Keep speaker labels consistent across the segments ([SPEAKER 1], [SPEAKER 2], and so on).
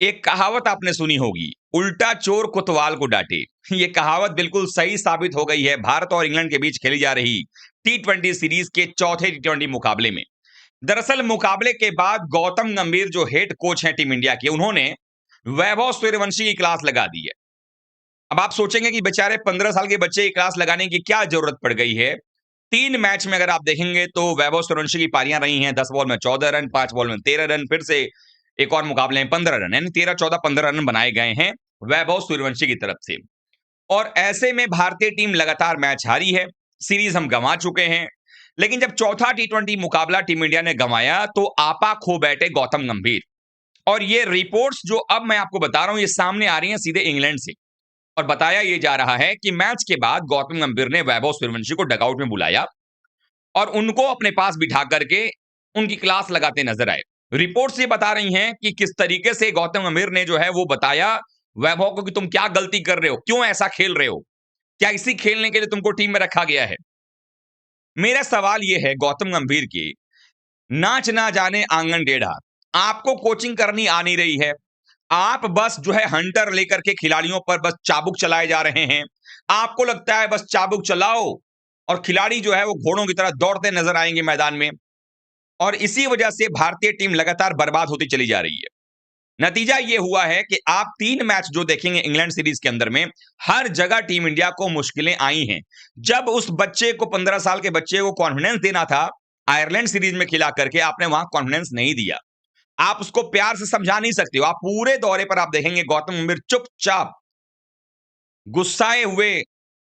[SPEAKER 1] एक कहावत आपने सुनी होगी, उल्टा चोर कोतवाल को डांटे। ये कहावत बिल्कुल सही साबित हो गई है भारत और इंग्लैंड के बीच खेली जा रही टी20 सीरीज के चौथे टी20 मुकाबले में। दरअसल मुकाबले के बाद गौतम गंभीर जो हेड कोच हैं टीम इंडिया के, उन्होंने वैभव सूर्यवंशी की क्लास लगा दी है। अब आप सोचेंगे कि बेचारे 15 साल के बच्चे की क्लास लगाने की क्या जरूरत पड़ गई है। 3 मैच में अगर आप देखेंगे तो वैभव सूर्यवंशी की पारियां रही हैं, 10 बॉल में 14 रन, 5 बॉल में 13 रन, फिर से एक और मुकाबले में 15 रन, यानी 13, 14, 15 रन बनाए गए हैं वैभव सूर्यवंशी की तरफ से। और ऐसे में भारतीय टीम लगातार मैच हारी है, सीरीज हम गंवा चुके हैं। लेकिन जब चौथा टी20 मुकाबला टीम इंडिया ने गंवाया तो आपा खो बैठे गौतम गंभीर। और ये रिपोर्ट्स जो अब मैं आपको बता रहा हूं, ये सामने आ रही हैं सीधे इंग्लैंड से। और बताया ये जा रहा है कि मैच के बाद गौतम गंभीर ने वैभव सूर्यवंशी को डगआउट में बुलाया और उनको अपने पास बिठा करके उनकी क्लास लगाते नजर आए। रिपोर्ट्स ये बता रही हैं कि किस तरीके से गौतम गंभीर ने जो है वो बताया वैभव को कि तुम क्या गलती कर रहे हो, क्यों ऐसा खेल रहे हो, क्या इसी खेलने के लिए तुमको टीम में रखा गया है। मेरा सवाल यह है गौतम गंभीर की, नाच ना जाने आंगन टेढ़ा, आपको कोचिंग करनी आ नहीं रही है, आप बस जो है हंटर लेकर के खिलाड़ियों पर बस चाबुक चलाए जा रहे हैं। आपको लगता है बस चाबुक चलाओ और खिलाड़ी जो है वो घोड़ों की तरह दौड़ते नजर आएंगे मैदान में। और इसी वजह से भारतीय टीम लगातार बर्बाद होती चली जा रही है। नतीजा ये हुआ है कि आप 3 मैच जो देखेंगे इंग्लैंड सीरीज के अंदर में, हर जगह टीम इंडिया को मुश्किलें आई हैं। जब उस बच्चे को, 15 साल के बच्चे को कॉन्फिडेंस देना था, आयरलैंड सीरीज में खिला करके आपने वहां कॉन्फिडेंस नहीं दिया। आप उसको प्यार से समझा नहीं सकते हो। आप पूरे दौरे पर आप देखेंगे गौतम गंभीर चुपचाप गुस्साए हुए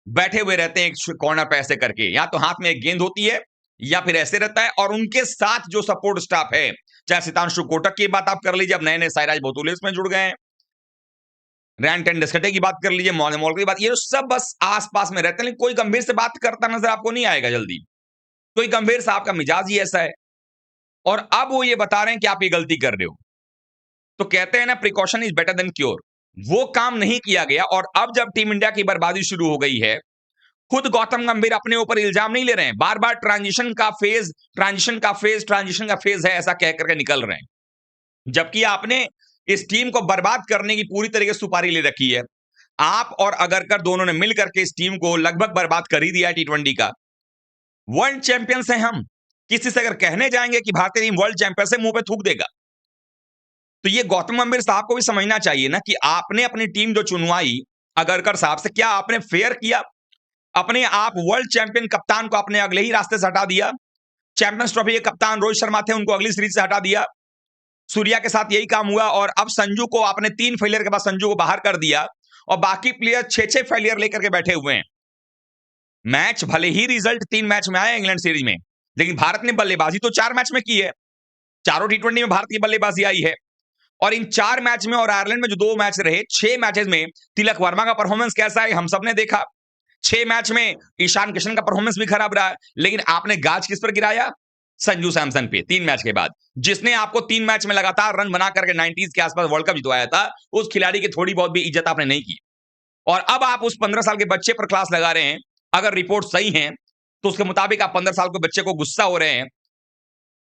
[SPEAKER 1] बैठे हुए रहते हैं एक कॉर्नर पे ऐसे करके, या तो हाथ में एक गेंद होती है या फिर ऐसे रहता है। और उनके साथ जो सपोर्ट स्टाफ है, चाहे सितांशु कोटक की बात आप कर लीजिए, अब नए नए साइराज भोतुले इसमें जुड़ गए हैं, रैन टेंडस्कटे की बात कर लीजिए, मॉल की बात, ये सब बस आसपास में रहते हैं, लेकिन कोई गंभीर से बात करता नजर आपको नहीं आएगा जल्दी। कोई गंभीर साहब का मिजाज ही ऐसा है। और अब वो ये बता रहे हैं कि आप ये गलती कर रहे हो। तो कहते हैं ना, precaution is better than cure. वो काम नहीं किया गया और अब जब टीम इंडिया की बर्बादी शुरू हो गई है, खुद गौतम गंभीर अपने ऊपर इल्जाम नहीं ले रहे हैं, बार बार ट्रांजिशन का फेज है ऐसा कह करके निकल रहे हैं। जबकि आपने इस टीम को बर्बाद करने की पूरी तरीके से सुपारी ले रखी है। आप और अगरकर दोनों ने मिलकर के इस टीम को लगभग बर्बाद कर ही दिया है टी20 का। वर्ल्ड चैंपियंस हैं हम, किसी से अगर कहने जाएंगे कि भारतीय टीम वर्ल्ड चैंपियंस है, मुंह पे थूक देगा। तो ये गौतम गंभीर साहब को भी समझना चाहिए ना कि आपने अपनी टीम जो चुनवाई अगरकर साहब से, क्या आपने फेयर किया? अपने आप वर्ल्ड चैंपियन कप्तान को आपने अगले ही रास्ते से हटा दिया। चैंपियंस ट्रॉफी के कप्तान रोहित शर्मा थे, उनको अगली सीरीज से हटा दिया। सूर्या के साथ यही काम हुआ और अब संजू को आपने 3 फेलियर के बाद संजू को बाहर कर दिया और बाकी प्लेयर 6-6 फेलियर लेकर के बैठे हुए हैं। मैच भले ही रिजल्ट 3 मैच में आया इंग्लैंड सीरीज में, लेकिन भारत ने बल्लेबाजी तो 4 मैच में की है। चारों टी20 में भारत की बल्लेबाजी आई है। और इन 4 मैच में और आयरलैंड में जो 2 मैच रहे, 6 मैचेस में तिलक वर्मा का परफॉर्मेंस कैसा है हम सबने देखा। 6 मैच में ईशान किशन का परफॉर्मेंस भी खराब रहा है, लेकिन आपने गाज किस पर गिराया? संजू सैमसन पे। 3 मैच के बाद जिसने आपको 3 मैच में लगातार रन बना करके 90s के आसपास वर्ल्ड कप जितवाया था, उस खिलाड़ी की थोड़ी बहुत भी इज्जत आपने नहीं की। और अब आप उस 15 साल के बच्चे पर क्लास लगा रहे हैं। अगर रिपोर्ट सही है तो उसके मुताबिक आप 15 साल के बच्चे को गुस्सा हो रहे हैं।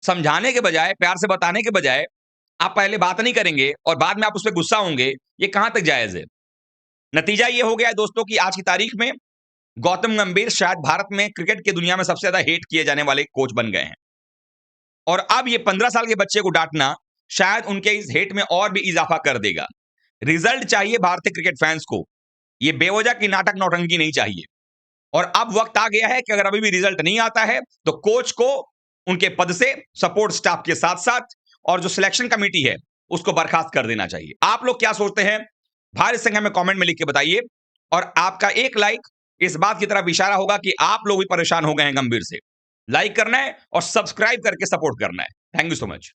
[SPEAKER 1] समझाने के बजाय, प्यार से बताने के बजाय आप पहले बात नहीं करेंगे और बाद में आप उस पर गुस्सा होंगे, ये कहां तक जायज है? नतीजा ये हो गया है दोस्तों कि आज की तारीख में गौतम गंभीर शायद भारत में क्रिकेट की दुनिया में सबसे ज्यादा हेट किए जाने वाले कोच बन गए हैं। और अब ये 15 साल के बच्चे को डांटना शायद उनके इस हेट में और भी इजाफा कर देगा। रिजल्ट चाहिए भारतीय क्रिकेट फैंस को, ये बेवजह की नाटक नौटंकी नहीं चाहिए। और अब वक्त आ गया है कि अगर अभी भी रिजल्ट नहीं आता है तो कोच को उनके पद से, सपोर्ट स्टाफ के साथ साथ, और जो सिलेक्शन कमेटी है उसको बर्खास्त कर देना चाहिए। आप लोग क्या सोचते हैं? भारत संघ में कमेंट में लिख के बताइए। और आपका एक लाइक इस बात की तरफ इशारा होगा कि आप लोग भी परेशान हो गए हैं गंभीर से। लाइक करना है और सब्सक्राइब करके सपोर्ट करना है। Thank you so much.